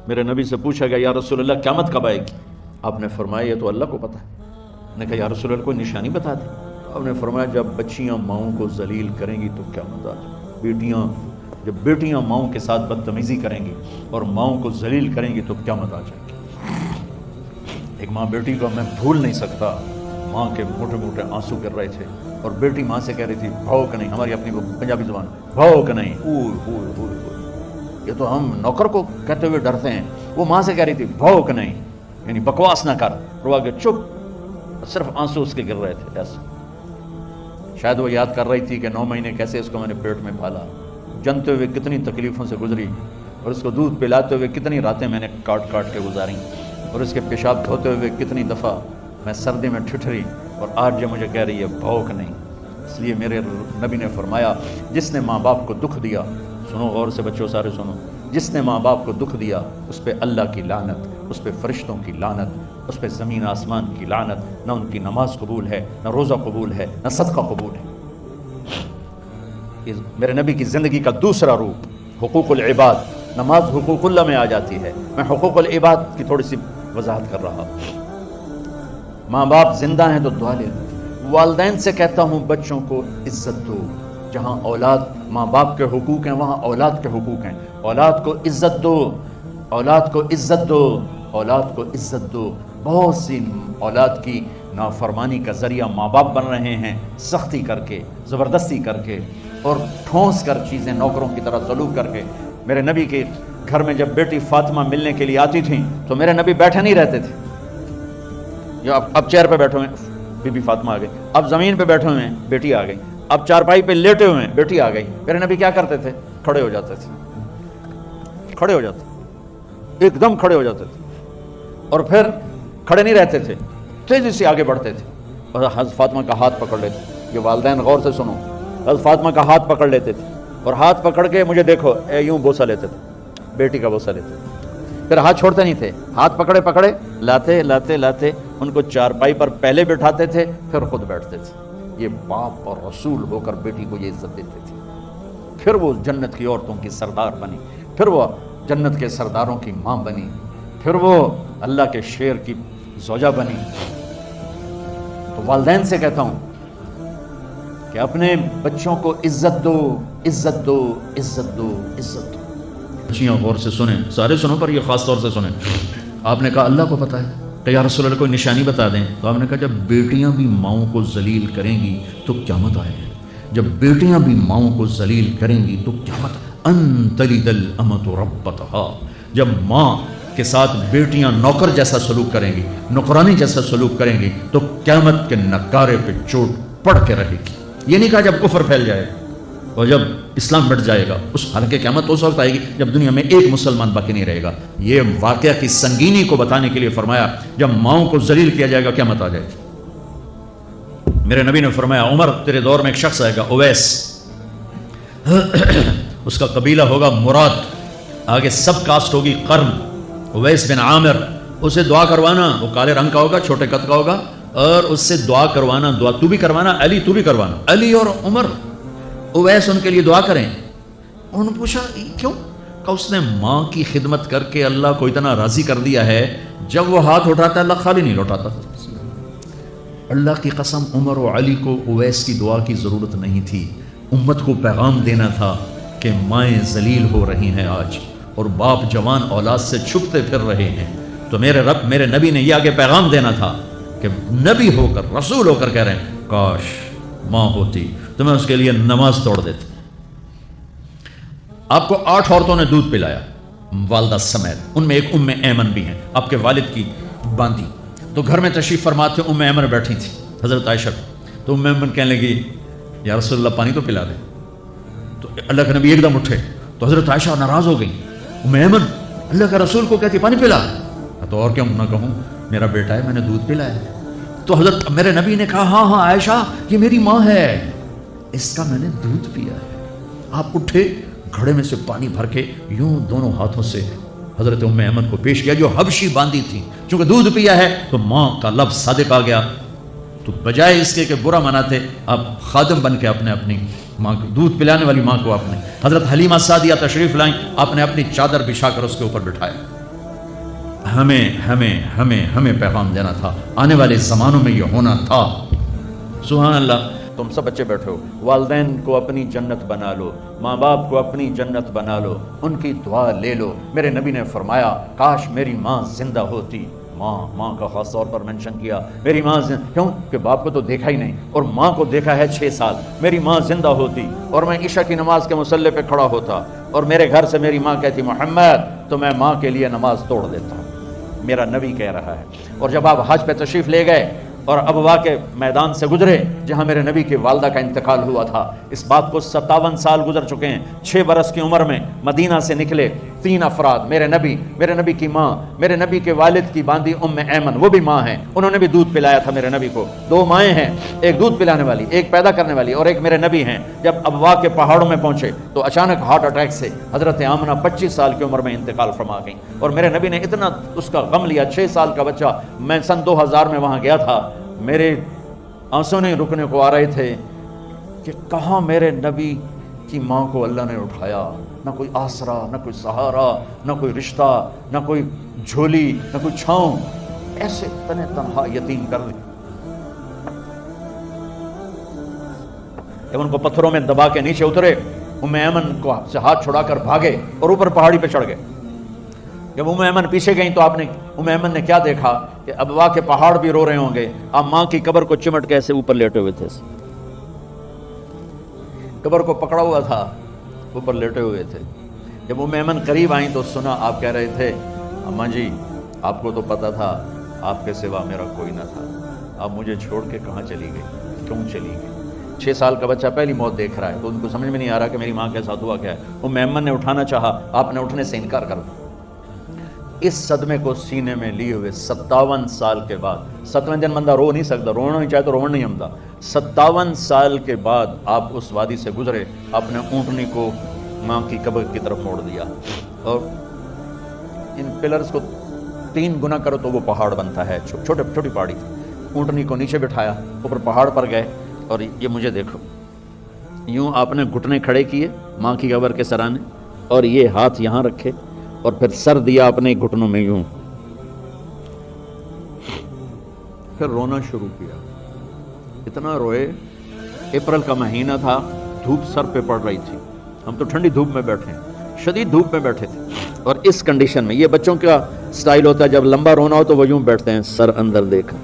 میرے نبی سے پوچھا گیا یا رسول اللہ قیامت کب آئے گی؟ آپ نے فرمایا یہ تو اللہ کو پتہ ہے۔ نے کہا یا رسول اللہ کوئی نشانی بتا دیں۔ آپ نے فرمایا جب بچیاں ماؤں کو ذلیل کریں گی تو قیامت آ جائے۔ جب بیٹیاں ماؤں کے ساتھ بدتمیزی کریں گی اور ماؤں کو ذلیل کریں گی تو قیامت آ جائے گی۔ ایک ماں بیٹی کو میں بھول نہیں سکتا، ماں کے موٹے موٹے آنسو گر رہے تھے اور بیٹی ماں سے کہہ رہی تھی بھاؤ کہ نہیں، ہماری اپنی پنجابی زبان بھاؤ کہ نہیں، یہ تو ہم نوکر کو کہتے ہوئے ڈرتے ہیں، وہ ماں سے کہہ رہی تھی بھاؤ کہ نہیں، یعنی بکواس نہ کر، روا کے چپ، صرف آنسو اس کے گر رہے تھے ایسے۔ شاید وہ یاد کر رہی تھی کہ 9 مہینے کیسے اس کو میں نے پیٹ میں پالا، جنتے ہوئے کتنی تکلیفوں سے گزری، اور اس کو دودھ پلاتے ہوئے کتنی راتیں میں نے کاٹ کاٹ کے گزاری، اور اس کے پیشاب دھوتے ہوئے کتنی دفعہ میں سردی میں ٹھٹھری، اور آج جو مجھے کہہ رہی ہے بھوک نہیں۔ اس لیے میرے نبی نے فرمایا جس نے ماں باپ کو دکھ دیا، سنو غور سے بچوں سارے سنو، جس نے ماں باپ کو دکھ دیا اس پہ اللہ کی لعنت، اس پہ فرشتوں کی لعنت، اس پہ زمین آسمان کی لعنت، نہ ان کی نماز قبول ہے، نہ روزہ قبول ہے، نہ صدقہ قبول ہے۔ میرے نبی کی زندگی کا دوسرا روپ حقوق العباد، نماز حقوق اللہ میں آ جاتی ہے، میں حقوق العباد کی تھوڑی سی وضاحت کر رہا ہوں۔ ماں باپ زندہ ہیں تو دعا لے لو۔ والدین سے کہتا ہوں بچوں کو عزت دو، جہاں اولاد ماں باپ کے حقوق ہیں وہاں اولاد کے حقوق ہیں، اولاد کو عزت دو، اولاد کو عزت دو، اولاد کو عزت دو۔ بہت سی اولاد کی نافرمانی کا ذریعہ ماں باپ بن رہے ہیں، سختی کر کے، زبردستی کر کے، اور ٹھونس کر چیزیں نوکروں کی طرح سلوک کر کے۔ میرے نبی کے گھر میں جب بیٹی فاطمہ ملنے کے لیے آتی تھیں تو میرے نبی بیٹھے نہیں رہتے تھے، یا اب چیئر پہ بیٹھے ہوئے ہیں بی بی فاطمہ آ گئی، اب زمین پہ بیٹھے ہوئے ہیں بیٹی آ گئی، اب چارپائی پہ لیٹے ہوئے ہیں بیٹی آ گئی۔ میرے نبی کیا کرتے تھے؟ کھڑے ہو جاتے تھے، کھڑے ہو جاتے، ایک دم کھڑے ہو جاتے تھے، اور پھر کھڑے نہیں رہتے تھے، تیزی سے آگے بڑھتے تھے اور حضرت فاطمہ کا ہاتھ پکڑ لیتے۔ یہ والدین غور سے سنو، حضرت فاطمہ کا ہاتھ پکڑ لیتے تھے اور ہاتھ پکڑ کے مجھے دیکھو یوں بوسہ لیتے تھے، بیٹی کا بوسہ لیتے تھے، پھر ہاتھ چھوڑتے نہیں تھے، ہاتھ پکڑے پکڑے لاتے لاتے لاتے ان کو چارپائی پر پہلے بٹھاتے تھے پھر خود بیٹھتے تھے۔ یہ باپ اور رسول ہو کر بیٹی کو یہ عزت دیتے تھے۔ پھر وہ جنت کی عورتوں کی سردار بنی، پھر وہ جنت کے سرداروں کی ماں بنی، پھر وہ اللہ کے شیر کی زوجہ بنی۔ تو والدین سے کہتا ہوں کہ اپنے بچوں کو عزت دو، عزت دو، عزت دو، عزت دو۔ بچیاں غور سے سنیں، سارے سنو پر یہ خاص طور سے سنیں۔ آپ نے کہا اللہ کو پتہ ہے، کہ یا رسول اللہ کوئی نشانی بتا دیں، تو آپ نے کہا جب بیٹیاں بھی ماؤں کو ذلیل کریں گی تو قیامت آئے گی، جب بیٹیاں بھی ماؤں کو ذلیل کریں گی تو قیامت، ان تلد الامۃ ربتہا، جب ماں کے ساتھ بیٹیاں نوکر جیسا سلوک کریں گی، نوکرانی جیسا سلوک کریں گی تو قیامت کے نکارے پہ چوٹ پڑ کے رہے گی۔ یہ نہیں کہا جب کفر پھیل جائے اور جب اسلام بٹ جائے گا، اس حالانکہ قیامت اس وقت آئے گی جب دنیا میں ایک مسلمان باقی نہیں رہے گا۔ یہ واقعہ کی سنگینی کو بتانے کے لیے فرمایا جب ماؤں کو ذلیل کیا جائے گا قیامت آ جائے گی۔ میرے نبی نے فرمایا عمر تیرے دور میں ایک شخص آئے گا اویس، اس کا قبیلہ ہوگا مراد، آگے سب کاسٹ ہوگی قرن، اویس بن عامر، اسے دعا کروانا، وہ کالے رنگ کا ہوگا، چھوٹے قد کا ہوگا، اور اس سے دعا کروانا، دعا تو بھی کروانا، علی تو بھی کروانا، علی اور عمر اویس ان کے لیے دعا کریں۔ انہوں نے پوچھا کیوں؟ کہ اس نے ماں کی خدمت کر کے اللہ کو اتنا راضی کر دیا ہے، جب وہ ہاتھ اٹھاتا اللہ خالی نہیں لوٹاتا۔ اللہ کی قسم عمر و علی کو اویس کی دعا کی ضرورت نہیں تھی، امت کو پیغام دینا تھا کہ مائیں ذلیل ہو رہی ہیں آج، اور باپ جوان اولاد سے چھپتے پھر رہے ہیں، تو میرے رب میرے نبی نے یہ آگے پیغام دینا تھا کہ نبی ہو کر رسول ہو کر کہہ رہے ہیں کاش ماں ہوتی تو میں اس کے لیے نماز توڑ دیتا۔ آپ کو 8 عورتوں نے دودھ پلایا والدہ سمیت، ان میں ایک ام ایمن بھی ہیں، آپ کے والد کی باندھی، تو گھر میں تشریف فرما تھے، ام ایمن بیٹھی تھی حضرت عائشہ، تو ام ایمن کہنے لگی یا رسول اللہ پانی تو پلا دیں، تو اللہ کے نبی ایک دم اٹھے، تو حضرت عائشہ ناراض ہو گئی، ام ایمن اللہ کے رسول کو کہتی پانی پلا، تو اور کیا نہ کہوں میرا بیٹا ہے میں نے دودھ پلایا۔ تو حضرت میرے نبی نے کہا ہاں ہاں عائشہ یہ میری ماں ہے، اس کا میں نے دودھ پیا ہے۔ آپ اٹھے، گھڑے میں سے پانی بھر کے یوں دونوں ہاتھوں سے حضرت ام ایمن کو پیش کیا جو حبشی باندھی تھی، چونکہ دودھ پیا ہے تو ماں کا لفظ صادق آ گیا، تو بجائے اس کے کہ برا مناتے آپ خادم بن کے اپنی ماں کو دودھ پلانے والی ماں کو آپ نے، حضرت حلیمہ سعدیہ تشریف لائیں، آپ نے اپنی چادر بچھا کر اس کے اوپر بٹھایا، ہمیں پیغام دینا تھا، آنے والے زمانوں میں یہ ہونا تھا۔ سبحان اللہ۔ تم سب بچے بیٹھے ہو، والدین کو اپنی جنت بنا لو، ماں باپ کو اپنی جنت بنا لو، ان کی دعا لے لو۔ میرے نبی نے فرمایا کاش میری ماں زندہ ہوتی۔ ماں کا خاص طور پر منشن کیا، میری ماں کیوں کہ باپ کو تو دیکھا ہی نہیں اور ماں کو دیکھا ہے 6 سال۔ میری ماں زندہ ہوتی اور میں عشاء کی نماز کے مصلی پہ کھڑا ہوتا اور میرے گھر سے میری ماں کہتی محمد، تو میں ماں کے لیے نماز توڑ دیتا ہوں۔ میرا نبی کہہ رہا ہے۔ اور جب آپ حج پہ تشریف لے گئے اور ابوا کے میدان سے گزرے جہاں میرے نبی کی والدہ کا انتقال ہوا تھا، اس بات کو 57 سال گزر چکے ہیں۔ 6 برس کی عمر میں مدینہ سے نکلے 3 افراد، میرے نبی کی ماں، میرے نبی کے والد کی باندی ام ایمن، وہ بھی ماں ہیں، انہوں نے بھی دودھ پلایا تھا میرے نبی کو۔ 2 مائیں ہیں، ایک دودھ پلانے والی، ایک پیدا کرنے والی، اور ایک میرے نبی ہیں۔ جب ابوا کے پہاڑوں میں پہنچے تو اچانک ہارٹ اٹیک سے حضرت آمنہ 25 سال کی عمر میں انتقال فرما گئیں، اور میرے نبی نے اتنا اس کا غم لیا۔ 6 سال کا بچہ، میں سن 2000 میں وہاں گیا تھا، میرے آنسوں نہیں رکنے کو آ رہے تھے کہ کہاں میرے نبی کی ماں کو اللہ نے اٹھایا، نہ کوئی آسرا، نہ کوئی سہارا، نہ کوئی رشتہ، نہ کوئی جھولی، نہ کوئی چھاؤں، ایسے تنہا یتیم کر دی۔ جب ان کو پتھروں میں دبا کے نیچے اترے، ام ایمن کو سے ہاتھ چھڑا کر بھاگے اور اوپر پہاڑی پہ چڑھ گئے۔ جب ام ایمن پیچھے گئیں تو ام ایمن نے کیا دیکھا کہ ابوا کے پہاڑ بھی رو رہے ہوں گے، آپ ماں کی قبر کو چمٹ کے ایسے اوپر لیٹے ہوئے تھے، قبر کو پکڑا ہوا تھا، اوپر لیٹے ہوئے تھے۔ جب ام ایمن قریب آئیں تو سنا آپ کہہ رہے تھے اماں جی آپ کو تو پتا تھا آپ کے سوا میرا کوئی نہ تھا، آپ مجھے چھوڑ کے کہاں چلی گئی، کیوں چلی گئی؟ 6 سال کا بچہ پہلی موت دیکھ رہا ہے تو ان کو سمجھ میں نہیں آ رہا کہ میری ماں کے ساتھ ہوا کیا ہے۔ ام ایمن نے اٹھانا چاہا، آپ نے اٹھنے سے انکار کر دیا۔ اس صدمے کو سینے میں لیے ہوئے 57 سال کے بعد، 7ویں دن بندہ رو نہیں سکتا، رونا نہیں چاہے تو رونا نہیں ہمتا، 57 سال کے بعد آپ اس وادی سے گزرے، اپنے اونٹنی کو ماں کی قبر کی طرف موڑ دیا، اور ان پلرز کو 3 گنا کرو تو وہ پہاڑ بنتا ہے، چھوٹی پہاڑی تھی۔ اونٹنی کو نیچے بٹھایا، اوپر پہاڑ پر گئے، اور یہ مجھے دیکھو، یوں آپ نے گھٹنے کھڑے کیے ماں کی قبر کے سرانے، اور یہ ہاتھ یہاں رکھے اور پھر سر دیا اپنے گھٹنوں میں یوں، پھر رونا شروع کیا۔ اتنا روئے، اپریل کا مہینہ تھا، دھوپ سر پہ پڑ رہی تھی، ہم تو ٹھنڈی دھوپ میں بیٹھے ہیں، شدید دھوپ میں بیٹھے تھے، اور اس کنڈیشن میں یہ بچوں کا سٹائل ہوتا ہے جب لمبا رونا ہو تو وہ یوں بیٹھتے ہیں سر اندر دے کر۔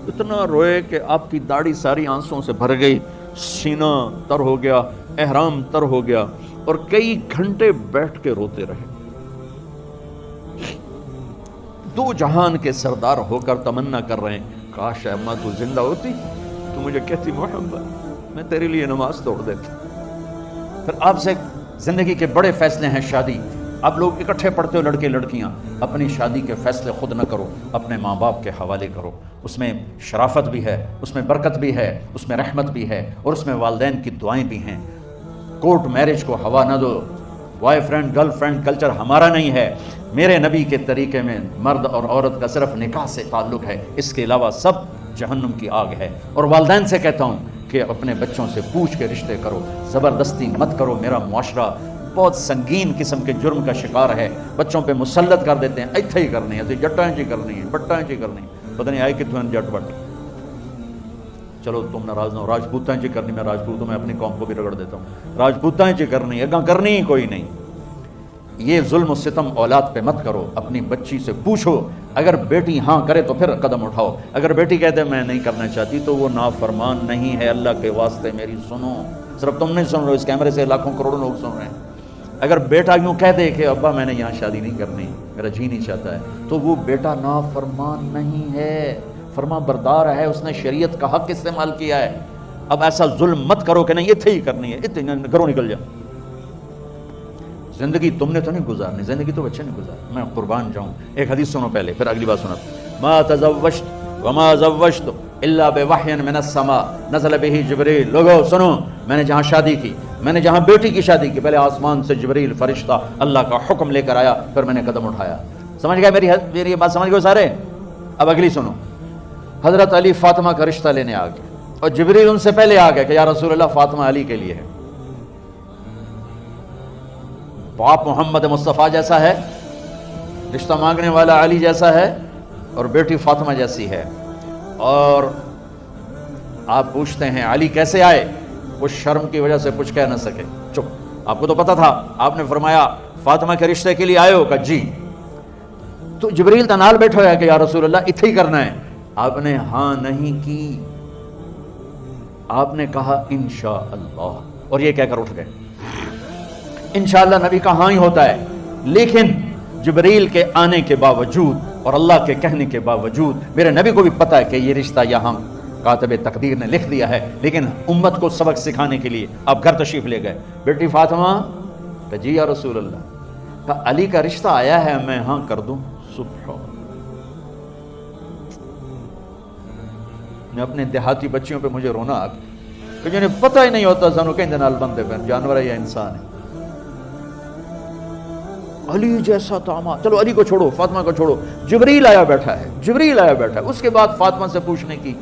اتنا روئے کہ آپ کی داڑھی ساری آنسوں سے بھر گئی، سینہ تر ہو گیا، احرام تر ہو گیا، اور کئی گھنٹے بیٹھ کے روتے رہے۔ 2 جہان کے سردار ہو کر تمنا کر رہے ہیں کاش اماں تو زندہ ہوتی تو مجھے کہتی محمد میں تیرے لیے نماز توڑ دیتا۔ پھر آپ سے زندگی کے بڑے فیصلے ہیں، شادی، آپ لوگ اکٹھے پڑھتے ہو لڑکے لڑکیاں، اپنی شادی کے فیصلے خود نہ کرو، اپنے ماں باپ کے حوالے کرو، اس میں شرافت بھی ہے، اس میں برکت بھی ہے، اس میں رحمت بھی ہے، اور اس میں والدین کی دعائیں بھی ہیں۔ کورٹ میرج کو ہوا نہ دو، boy friend girl friend culture ہمارا نہیں ہے، میرے نبی کے طریقے میں مرد اور عورت کا صرف نکاح سے تعلق ہے، اس کے علاوہ سب جہنم کی آگ ہے۔ اور والدین سے کہتا ہوں کہ اپنے بچوں سے پوچھ کے رشتے کرو، زبردستی مت کرو۔ میرا معاشرہ بہت سنگین قسم کے جرم کا شکار ہے، بچوں پہ مسلط کر دیتے ہیں، ایتھے ہی کرنی ہے، جٹاں جی کرنی ہے، بٹاں جی کرنی ہے، پتہ نہیں آئے کتنے جٹ بٹ، چلو تم ناراض نہ ہو، راجپوتاں جی کرنی، میں راجپوتوں میں اپنی قوم کو بھی رگڑ دیتا ہوں، راجپوتاں جی کرنی ہے، اگاں کرنی ہی کوئی نہیں۔ یہ ظلم و ستم اولاد پہ مت کرو، اپنی بچی سے پوچھو، اگر بیٹی ہاں کرے تو پھر قدم اٹھاؤ، اگر بیٹی کہتے میں نہیں کرنا چاہتی تو وہ نافرمان نہیں ہے، اللہ کے واسطے میری سنو، صرف تم نہیں سن رہے، اس کیمرے سے لاکھوں کروڑوں لوگ سن رہے ہیں۔ اگر بیٹا یوں کہہ دے کہ ابا میں نے یہاں شادی نہیں کرنی، میرا جی نہیں چاہتا ہے، تو وہ بیٹا نافرمان نہیں ہے، فرما بردار ہے، اس نے شریعت کا حق استعمال کیا ہے۔ اب ایسا ظلم مت کرو کہ نہیں اتھے ہی کرنی ہے، اتنے گھروں نکل جا۔ زندگی تم نے تو نہیں گزارنی، زندگی تو بچے نے گزارنی، میں قربان جاؤں۔ ایک حدیث سنو پہلے، پھر اگلی بات سنو۔ ما تزوجت وما زوجت الا بوحی من السماء نزل به جبریل۔ لوگو سنو، میں نے جہاں شادی کی، میں نے جہاں بیٹی کی شادی کی، پہلے آسمان سے جبریل فرشتہ اللہ کا حکم لے کر آیا، پھر میں نے قدم اٹھایا۔ سمجھ گئے میری بات سمجھ گئے سارے؟ اب اگلی سنو۔ حضرت علی فاطمہ کا رشتہ لینے آ گئے، اور جبریل ان سے پہلے آ گئے کہ یا رسول اللہ فاطمہ علی کے لیے ہے۔ باپ محمد مصطفیٰ جیسا ہے، رشتہ مانگنے والا علی جیسا ہے اور بیٹی فاطمہ جیسی ہے. اور آپ پوچھتے ہیں علی کیسے آئے؟ اس شرم کی وجہ سے کچھ کہہ نہ سکے, چپ. آپ کو تو پتا تھا. آپ نے فرمایا فاطمہ کے رشتے کے لیے آئے ہو؟ کہا جی. تو جبریل تنال بیٹھا ہے کہ یا رسول اللہ اتھے ہی کرنا ہے. آپ نے ہاں نہیں کی, آپ نے کہا انشاءاللہ, اور یہ کہہ کر اٹھ گئے. انشاءاللہ نبی کا ہاں ہی ہوتا ہے, لیکن جبریل کے آنے کے باوجود اور اللہ کے کہنے کے باوجود میرے نبی کو بھی پتا ہے کہ یہ رشتہ یہاں کاتب تقدیر نے لکھ دیا ہے, لیکن امت کو سبق سکھانے کے لیے آپ گھر تشریف لے گئے. بیٹی فاطمہ کہ جی یا رسول اللہ. کہ علی کا رشتہ آیا ہے, میں ہاں کر دوں؟ سبحان. میں اپنے دیہاتی بچیوں پہ مجھے رونا آ کہ جنہیں پتہ ہی نہیں ہوتا سنو کہیں دنال بندے پہ جانور ہے یا انسان ہے. علی جیسا داماد, چلو علی کو چھوڑو, فاطمہ کو چھوڑو, جبریل آیا بیٹھا ہے, جبریل آیا بیٹھا ہے. اس کے بعد فاطمہ سے پوچھنے کی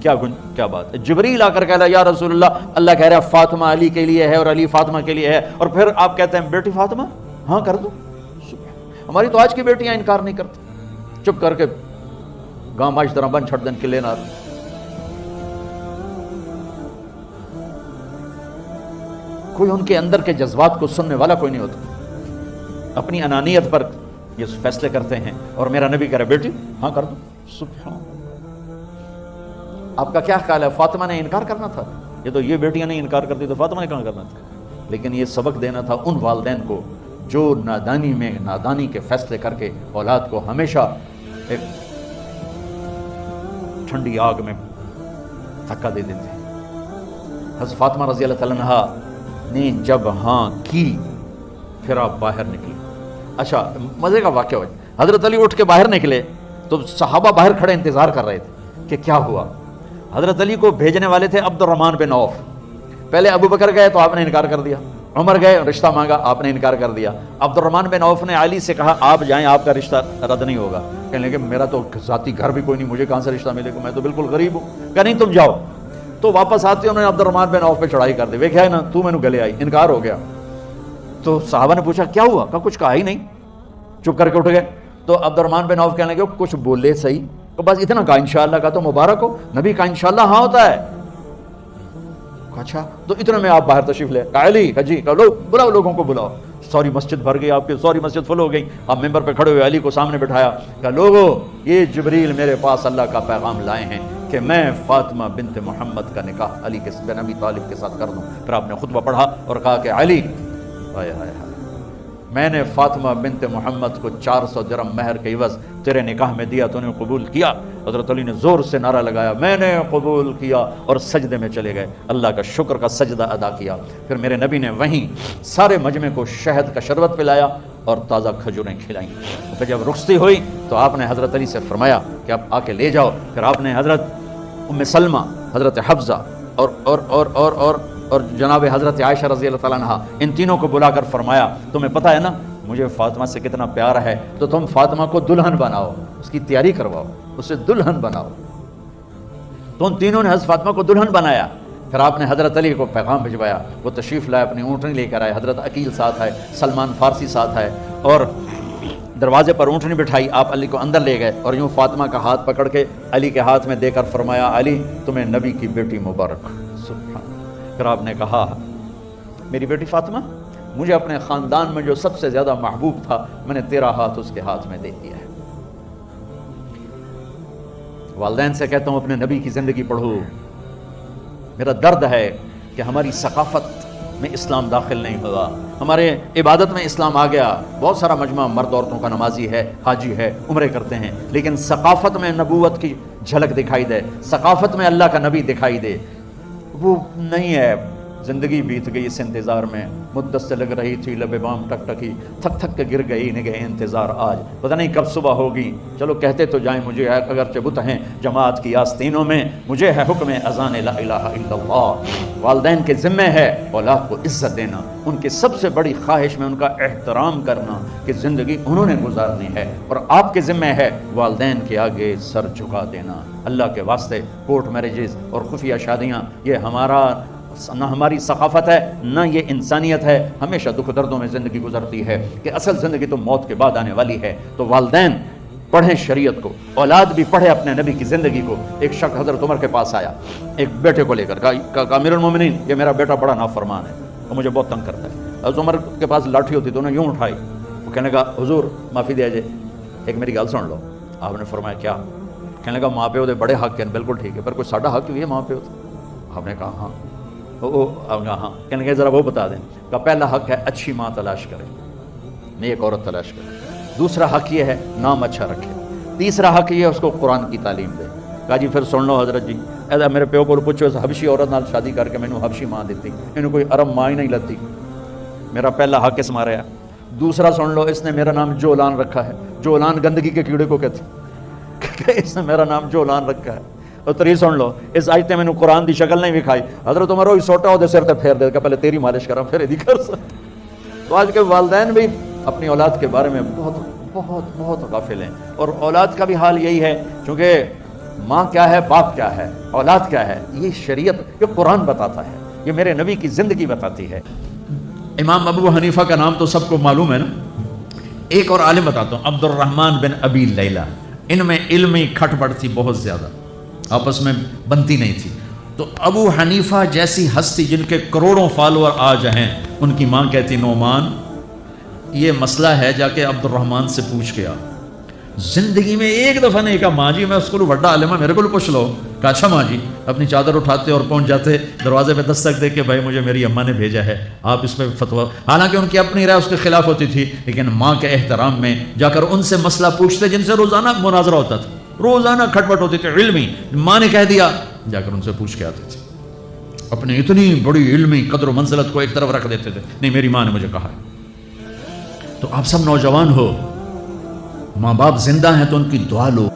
کیا بات ہے؟ جبریل آ کر کہہ رہا یا رسول اللہ, اللہ کہہ رہا ہے فاطمہ علی کے لیے ہے اور علی فاطمہ کے لیے ہے, اور پھر آپ کہتے ہیں بیٹی فاطمہ ہاں کر دو. ہماری تو آج کی بیٹیاں انکار نہیں کرتی, چپ کر کے گاں ماش طرح بن چھٹ دن کے لینا. کوئی ان کے اندر کے جذبات کو سننے والا کوئی نہیں ہوتا. اپنی انانیت پر یہ فیصلے کرتے ہیں, اور میرا نبی کہہ رہا بیٹی ہاں کر دو. سبحان. آپ کا کیا خیال ہے, فاطمہ نے انکار کرنا تھا؟ یہ بیٹیاں نہیں انکار کرتی تو فاطمہ نے کہاں کرنا تھا؟ لیکن یہ سبق دینا تھا ان والدین کو جو نادانی میں نادانی کے فیصلے کر کے اولاد کو ہمیشہ ایک ٹھنڈی آگ میں دھکا دے دیتے ہیں. حضرت فاطمہ رضی اللہ تعالیٰ عنہا نے جب ہاں کی پھر آپ باہر نکلے. اچھا مزے کا واقعہ ہوا, حضرت علی اٹھ کے باہر نکلے تو صحابہ باہر کھڑے انتظار کر رہے تھے کہ کیا ہوا. حضرت علی کو بھیجنے والے تھے عبد الرحمن بن عوف. پہلے ابو بکر گئے تو آپ نے انکار کر دیا, عمر گئے رشتہ مانگا, آپ نے انکار کر دیا. عبد الرحمن بن عوف نے علی سے کہا آپ جائیں, آپ کا رشتہ رد نہیں ہوگا. کہنے لگے میرا تو ذاتی گھر بھی کوئی نہیں, مجھے کہاں سے رشتہ ملے گا, میں تو بالکل غریب ہوں. کہ نہیں تم جاؤ. تو واپس آتے انہوں نے عبد الرحمن بن عوف پہ چڑھائی کر دی. ویکھا ہے نا تو میں نے گلے آئی, انکار ہو گیا. تو صحابہ نے پوچھا کیا ہوا؟ کہا کچھ کہا ہی نہیں, چپ کر کے اٹھ گئے. تو عبد الرحمن بن عوف کہنے لگے کچھ بولے صحیح, تو بس اتنا کہا انشاءاللہ کا تو مبارک ہو, نبی کا انشاءاللہ ہاں ہوتا ہے. اچھا تو اتنے میں آپ باہر تشریف لے. کہا علی, کہا جی, کہا لو بلاؤ, لوگوں کو بلاؤ. سوری مسجد بھر گئی آپ کی, سوری مسجد فل ہو گئی. آپ ممبر پہ کھڑے ہوئے علی کو سامنے بٹھایا. کہا لوگو یہ جبریل میرے پاس اللہ کا پیغام لائے ہیں کہ میں فاطمہ بنت محمد کا نکاح علی کے بن ابی طالب کے ساتھ کر دوں. پھر آپ نے خطبہ پڑھا اور کہا کہ علی ہائے ہائے ہائے, میں نے فاطمہ بنت محمد کو 400 درہم مہر کے عوض تیرے نکاح میں دیا, تو نے قبول کیا؟ حضرت علی نے زور سے نعرہ لگایا میں نے قبول کیا, اور سجدے میں چلے گئے, اللہ کا شکر کا سجدہ ادا کیا. پھر میرے نبی نے وہیں سارے مجمع کو شہد کا شربت پلایا اور تازہ کھجوریں کھلائیں. پھر جب رخصتی ہوئی تو آپ نے حضرت علی سے فرمایا کہ آپ آ کے لے جاؤ. پھر آپ نے حضرت ام سلمہ, حضرت حفصہ اور جناب حضرت عائشہ رضی اللہ تعالیٰ عنہ, ان تینوں کو بلا کر فرمایا تمہیں پتہ ہے نا مجھے فاطمہ سے کتنا پیار ہے, تو تم فاطمہ کو دلہن بناؤ, اس کی تیاری کرواؤ, اسے دلہن بناؤ. تو ان تینوں نے حضرت فاطمہ کو دلہن بنایا. پھر آپ نے حضرت علی کو پیغام بھجوایا, وہ تشریف لائے, اپنی اونٹنی لے کر آئے. حضرت عقیل ساتھ ہے, سلمان فارسی ساتھ ہے, اور دروازے پر اونٹنی بٹھائی, آپ علی کو اندر لے گئے اور یوں فاطمہ کا ہاتھ پکڑ کے علی کے ہاتھ میں دے کر فرمایا علی تمہیں نبی کی بیٹی مبارک. سبحان. پھر آپ نے کہا میری بیٹی فاطمہ, مجھے اپنے خاندان میں جو سب سے زیادہ محبوب تھا میں نے تیرا ہاتھ اس کے ہاتھ میں دے دیا ہے. والدین سے کہتا ہوں اپنے نبی کی زندگی پڑھو. میرا درد ہے کہ ہماری ثقافت میں اسلام داخل نہیں ہوا, ہمارے عبادت میں اسلام آ گیا. بہت سارا مجمع مرد عورتوں کا نمازی ہے, حاجی ہے, عمرے کرتے ہیں, لیکن ثقافت میں نبوت کی جھلک دکھائی دے, ثقافت میں اللہ کا نبی دکھائی دے, وہ نہیں ہے. زندگی بیت گئی اس انتظار میں, مدت سے لگ رہی تھی لب بام ٹک ٹکی, تھک تھک کے گر گئی نگہ انتظار آج, پتہ نہیں کب صبح ہوگی. چلو کہتے تو جائیں مجھے ہے اگرچہ بت ہیں جماعت کی آستینوں میں, مجھے ہے حکم اذان لا الہ الا اللہ. والدین کے ذمہ ہے اولاد کو عزت دینا, ان کی سب سے بڑی خواہش میں ان کا احترام کرنا کہ زندگی انہوں نے گزارنی ہے, اور آپ کے ذمہ ہے والدین کے آگے سر جھکا دینا. اللہ کے واسطے کورٹ میرجز اور خفیہ شادیاں یہ ہمارا نہ ہماری ثقافت ہے نہ یہ انسانیت ہے. ہمیشہ دکھ دردوں میں زندگی گزرتی ہے کہ اصل زندگی تو موت کے بعد آنے والی ہے. تو والدین پڑھیں شریعت کو, اولاد بھی پڑھے اپنے نبی کی زندگی کو. ایک شخص حضرت عمر کے پاس آیا ایک بیٹے کو لے کر, کہا امیر المومنین یہ میرا بیٹا بڑا نافرمان ہے اور مجھے بہت تنگ کرتا ہے. حضرت عمر کے پاس لاٹھی ہوتی تو انہوں نے یوں اٹھائی, وہ کہنے لگا حضور معافی دیا جائے, ایک میری گل سن لو. آپ نے فرمایا کیا؟ کہنے لگا ماں پیو دے بڑے حق ہیں, بالکل ٹھیک ہے, پر کوئی ساڈا حق بھی ہے ماں پیو تے؟ آپ نے کہا ہاں. آپ نے کہا ہاں. کہنے لگے ذرا وہ بتا دیں. کہا پہلا حق ہے اچھی ماں تلاش کرے, نیک عورت تلاش کرے. دوسرا حق یہ ہے نام اچھا رکھے. تیسرا حق یہ ہے اس کو قرآن کی تعلیم دے. کہا جی پھر سن لو حضرت جی, ایسا میرے پیو کو پوچھو اس حبشی عورت نال شادی کر کے مینوں حبشی ماں دیتی, انہوں کوئی عرب ماں ہی نہیں لتی. میرا پہلا حق اس مارا ہے. دوسرا سن لو, اس نے میرا نام جولان رکھا ہے. جولان گندگی کے کیڑے کو کہتے, اس نے میرا نام جولان رکھا ہے. اور تری سن لو, اس آیت نے مینوں قرآن دی شکل نہیں وکھائی. حضرت عمر ہوئی سوٹا وہ سر تے پھیر دے کہ پہلے تیری مالش کراں پھر ایدی کر سا. تو آج کے والدین بھی اپنی اولاد کے بارے میں بہت بہت بہت غافل ہیں. اور اولاد کا بھی حال یہی ہے, چونکہ ماں کیا ہے, باپ کیا ہے, اولاد کیا ہے, یہ شریعت, یہ قرآن بتاتا ہے, یہ میرے نبی کی زندگی بتاتی ہے. امام ابو حنیفہ کا نام تو سب کو معلوم ہے نا. ایک اور عالم بتاتا ہوں, عبد الرحمن بن ابی لیلہ. ان میں علمی کھٹ پٹ تھی بہت زیادہ, آپس میں بنتی نہیں تھی. تو ابو حنیفہ جیسی ہستی جن کے کروڑوں فالوور آج ہیں, ان کی ماں کہتی نعمان یہ مسئلہ ہے جا کے عبد الرحمن سے پوچھ کے آ. زندگی میں ایک دفعہ نہیں کہا ماں جی میں اس کو بڑا عالم ہے میرے کو پوچھ لو. کہا اچھا ماں جی. اپنی چادر اٹھاتے اور پہنچ جاتے دروازے پہ دستک دے کے بھائی مجھے میری اماں نے بھیجا ہے, آپ اس پہ فتویٰ. حالانکہ ان کی اپنی رائے اس کے خلاف ہوتی تھی, لیکن ماں کے احترام میں جا کر ان سے مسئلہ پوچھتے جن سے روزانہ مناظرہ ہوتا تھا, روزانہ کھٹ پٹ ہوتی تھی علمی. ماں نے کہہ دیا جا کر ان سے پوچھ کے آتے تھے. اپنی اتنی بڑی علمی قدر و منزلت کو ایک طرف رکھ دیتے تھے, نہیں میری ماں نے مجھے کہا ہے. تو آپ سب نوجوان ہو, ماں باپ زندہ ہیں تو ان کی دعا لو.